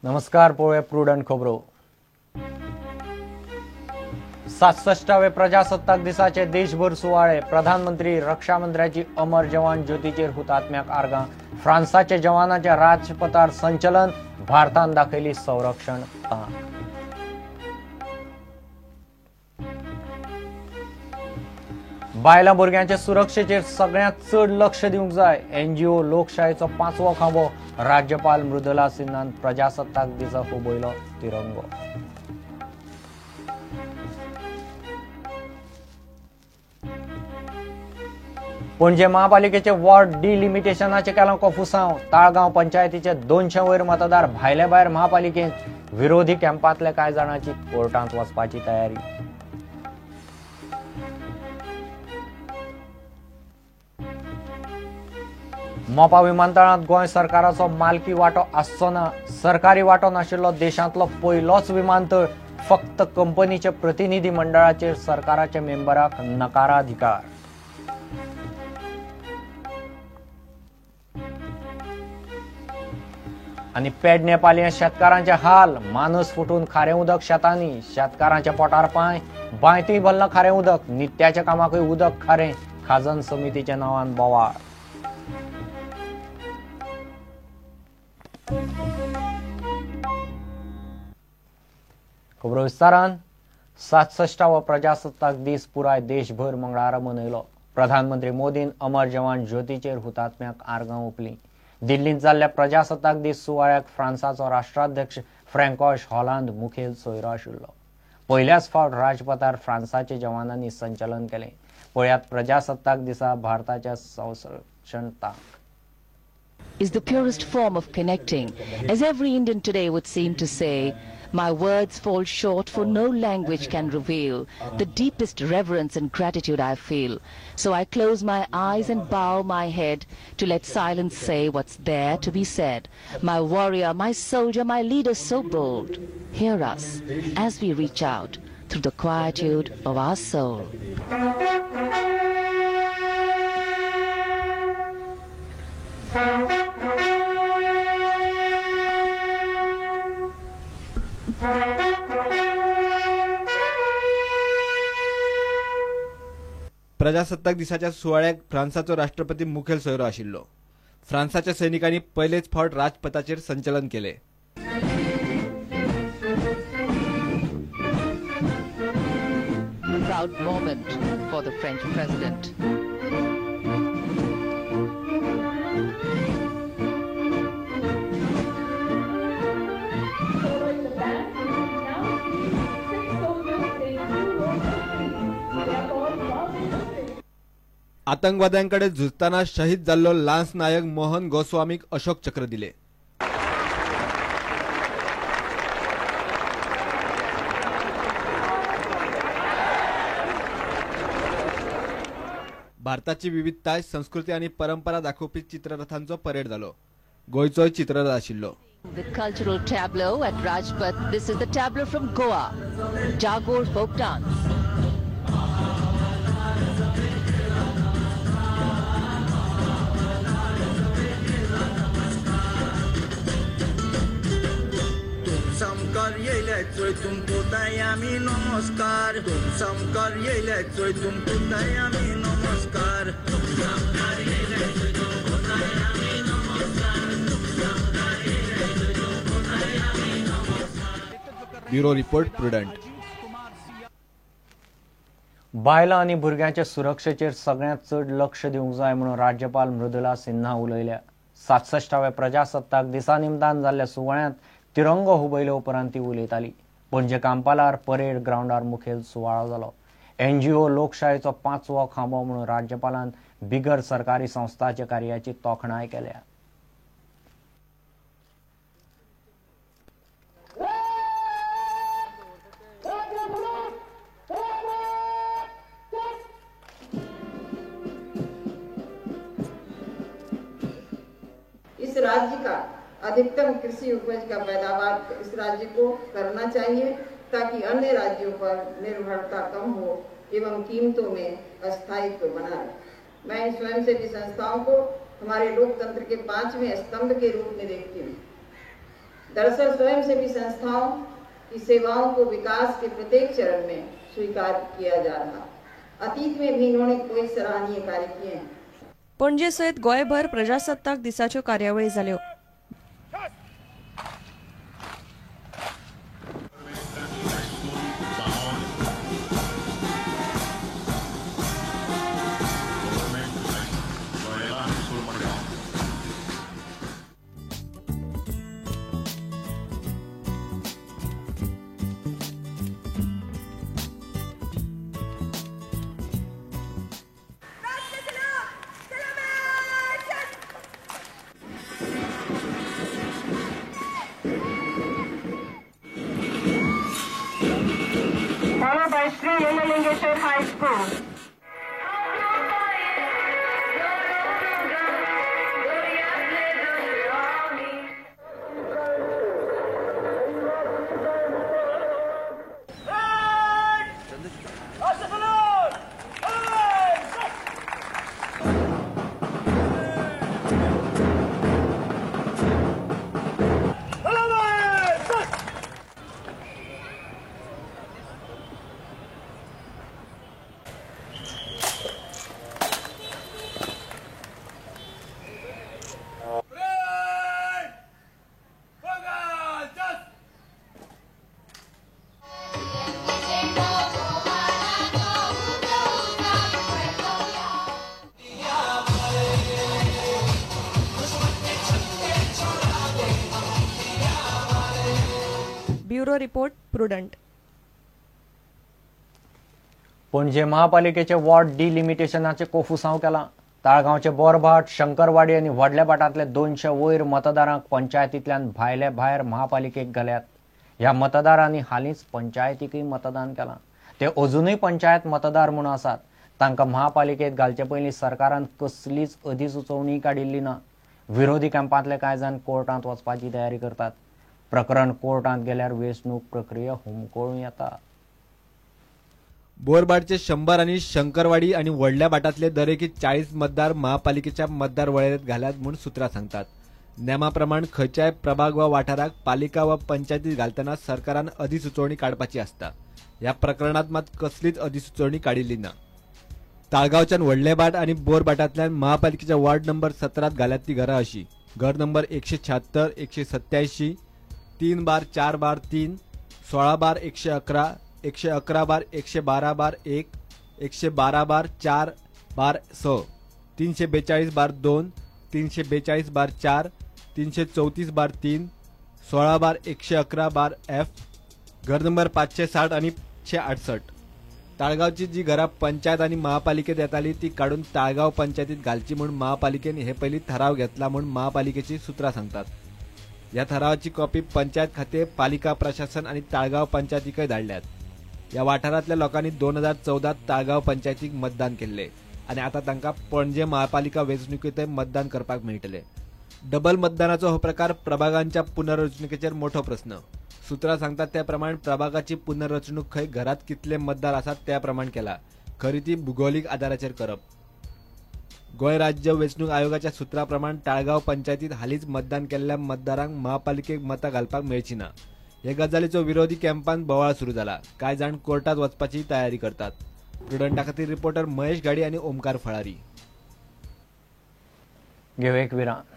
नमस्कार. पोळे प्रुडंट खबरो. 67वे प्रजासत्ताक दिसाचे देशभर सुवाळे. प्रधानमंत्री रक्षामंत्र्याची अमर जवान ज्योतीचेर हुतात्म्याक आर्गां. फ्रांसाच्या जवानाच्या राजपथार संचलन. भारतान दाखयली संरक्षण तांक. बायलां भुरग्यांच्या सुरक्षेचेर सगळ्यांत चड लक्ष दिवंक जाय. एनजीओ लोकशायेचो 5वो खांबो. राज्यपाल मृदुला सिन्हान प्रजासत्ताक दिसा हुबयलो तिरंगो. पणजे महापालिकेचे वॉर्ड डिलिमिटेशनाचे केला कोफुसांव. ताळगांव पंचायतीचे 200 वयर मतदार भायले भायर महापालिकेत. विरोधी कॅम्पांतले कांय जाणांची कोर्टांत वचपाची तयारी. मोपा विमानतळांत गोंय सरकाराचो मालकी वांटो आसचो ना. सरकारी वांटो नाशिल्लो देशांतलो पयलोच विमानतळ. फक्त कंपनीचे प्रतिनिधी मंडळाचेर सरकाराच्या मेंबराक नकाराधिकार. आणि पेडणे पालये शेतकारांचे हाल. मानस फुटून खारें उदक शेतांनी. शेतकारांच्या पोटार पांय. बांयतूय भरलं खारें उदक. नित्याच्या कामाकूय उदक खारें. खाजन समितीच्या नांवान बोवाळ. खबरो विस्तारान. 67वा प्रजासत्ताक दीस पुराय देशभर मंगळारा मनयलो. प्रधानमंत्री मोदीन अमर जवान ज्योतीचेर हुतात्म्याक आर्गां ओंपलीं. दिल्लींत जाल्ल्या प्रजासत्ताक दीस सुवाळ्याक फ्रांसाचो राष्ट्राध्यक्ष फ्रँकोश हॉलांद मुखेल सोयरो आशिल्लो. पयल्याच फावट राजपथार फ्रांसाच्या जवानांनी संचलन केलें. पळयात प्रजासत्ताक दिसा भारताच्या संरक्षण तांक. Is the purest form of connecting. As every Indian today would seem to say, my words fall short, for no language can reveal the deepest reverence and gratitude I feel. So I close my eyes and bow my head to let silence say what's there to be said. My warrior, my soldier, my leader so bold, hear us as we reach out through the quietude of our soul. प्रजासत्ताक दिसाच्या सुवाळ्याक फ्रांसाचो राष्ट्रपती मुखेल सोयरो आशिल्लो. फ्रांसाच्या सैनिकांनी पयलेच फावट राजपथाचेर संचलन केले. Proud moment for the French president. आतंकवाद्यांकडे झुजताना शहीद जाल्लो लान्स नायक मोहन गोस्वामीक अशोक चक्र दिले. भारताची विविधताय, संस्कृती आणि परंपरा दाखोवपी चित्ररथांचो परेड जालो. गोंयचोय चित्ररथ आशिल्लो. The cultural tableau at Rajpath. This is the tableau from Goa. Jagor folk dance. Samkar yeyleczoy tumko dayami namaskar. Samkar yeyleczoy tumko dayami namaskar. Samkar yeyleczoy tumko dayami namaskar. Samkar yeyleczoy tumko dayami namaskar. Bureau report prudent. बायलां आनी भुरग्यांच्या सुरक्षेचेर सगळ्यांत चड लक्ष दिवंक जाय म्हणून राज्यपाल मृदुला सिन्हा उलयल्या. 67व्या प्रजासत्ताक दिसा निमतान जाल्ल्या सुवाळ्यांत तिरंगो हुबयले उपरांत ती उलयताली. पणजे कांपालार परेड ग्राउंडार मुखेल सुवाळो जालो. एनजीओ लोकशायेचो 5वो खांबो म्हणून राज्यपालान बिगर सरकारी संस्थांच्या कार्याची तोखणाय केल्या. इस राज्य का अधिकतम कृषि उपज का पैदावार इस राज्य को करना चाहिए ताकि अन्य राज्यों पर निर्भरता कम हो एवं कीमतों में अस्थायित्व बना रहे। मैं स्वयंसेवी संस्थाओं को हमारे लोकतंत्र के 5वें स्तंभ के रूप में देखती हूँ। दरअसल स्वयंसेवी संस्थाओं की सेवाओं को विकास के प्रत्येक चरण में स्वीकार किया जा रहा। अतीत में भी इन्होंने कोई सराहनीय कार्य किए हैं। पणजे सयत गोंयभर प्रजासत्ताक दिसाच्यो कार्यावळी जाल्यो। Sri Yellingeswar High School. Bureau report prudent. पणजे महापालिकेचे वॉर्ड डिलिमिटेशनाचे कोफुसांव केला। ताळगांवचे बोरभाट, शंकरवाडी आणि व्हडल्या भाटातले 200 वयर मतदारांक पंचायतींतल्यान भायले भायर महापालिकेक घाल्यात। ह्या मतदारांनी हालींच पंचायतीकय मतदान केलां। ते अजूनय पंचायत मतदार म्हूण आसात। तांकां महापालिकेत घालचे पयलीं सरकारान कसलीच अधिसुचोवणी काडिल्ली ना। विरोधी कॅम्पांतले कांय जाण कोर्टांत वचपाची तयारी करतात। प्रकरण कोर्टांत गेल्यार वेंचणूक प्रक्रिया हुमकळूं येता। बोरबाडचे 100 आणि शंकरवाडी आणि व्हडल्या भाटातले दरेकी 40 मतदार महापालिकेच्या मतदार वळेरेंत घाल्यात म्हूण सुत्रां सांगतात। नेमाप्रमाण खंयच्याय प्रभाग वा वाठाराक पालिका वा पंचायतीत घालतना सरकारान अधिसुचोवणी काडपाची आसता। ह्या प्रकरणात मात कसलीच अधिसुचोवणी काडिल्ली ना। ताळगांवच्यान व्हडले भाट आणि बोरभाटांतल्यान महापालिकेच्या वॉर्ड नंबर 17 घाल्यात ती घरां अशी: घर नंबर 176, 187, 3/4/3, 16/111, 111/112/1, 112/4/6, 342/2, 342/4, 334/3, 16/111/F, घर नंबर 560 आणि 568। ताळगांवची जी घरां पंचायत आणि महापालिकेत येताली ती काढून ताळगांव पंचायतीत घालची म्हूण महापालिकेन हे पयलीं ठराव घेतला म्हूण महापालिकेची सुत्रां सांगतात। या ठरावाची कॉपी पंचायत खाते, पालिका प्रशासन आणि ताळगांव पंचायतीकय धाडल्यात। या वाठारांतल्या लोकांनी 2014 ताळगांव पंचायतीक मतदान केल्ले आणि आता तांकां पणजे महापालिका वेंचणुकीतय मतदान करपाक मेळटले। डबल मतदानाचो हो प्रकार प्रभागांच्या पुनर्रचणुकेचेर मोठो प्रस्न। सुत्रां सांगतात त्या प्रमाण प्रभागाची पुनर्रचणूक खंय घरात कितले मतदार आसात त्या प्रमाण केला, खरी ती भूगोलीक आधाराचेर करप। गोंय राज्य वेंचणूक आयोगाच्या सुत्रा प्रमाण ताळगांव पंचायतीत हालींच मतदान केल्ल्या मतदारांक महापालिकेक मतां घालपाक मेळची ना। हे गजालीचो विरोधी कॅम्पांत बोवाळ सुरू जाला। कांय जाण कोर्टात वचपाची तयारी करतात। प्रुडंटा खातीर रिपोर्टर महेश गाडी आणि ओमकार फळारी। घेऊ एक विराम।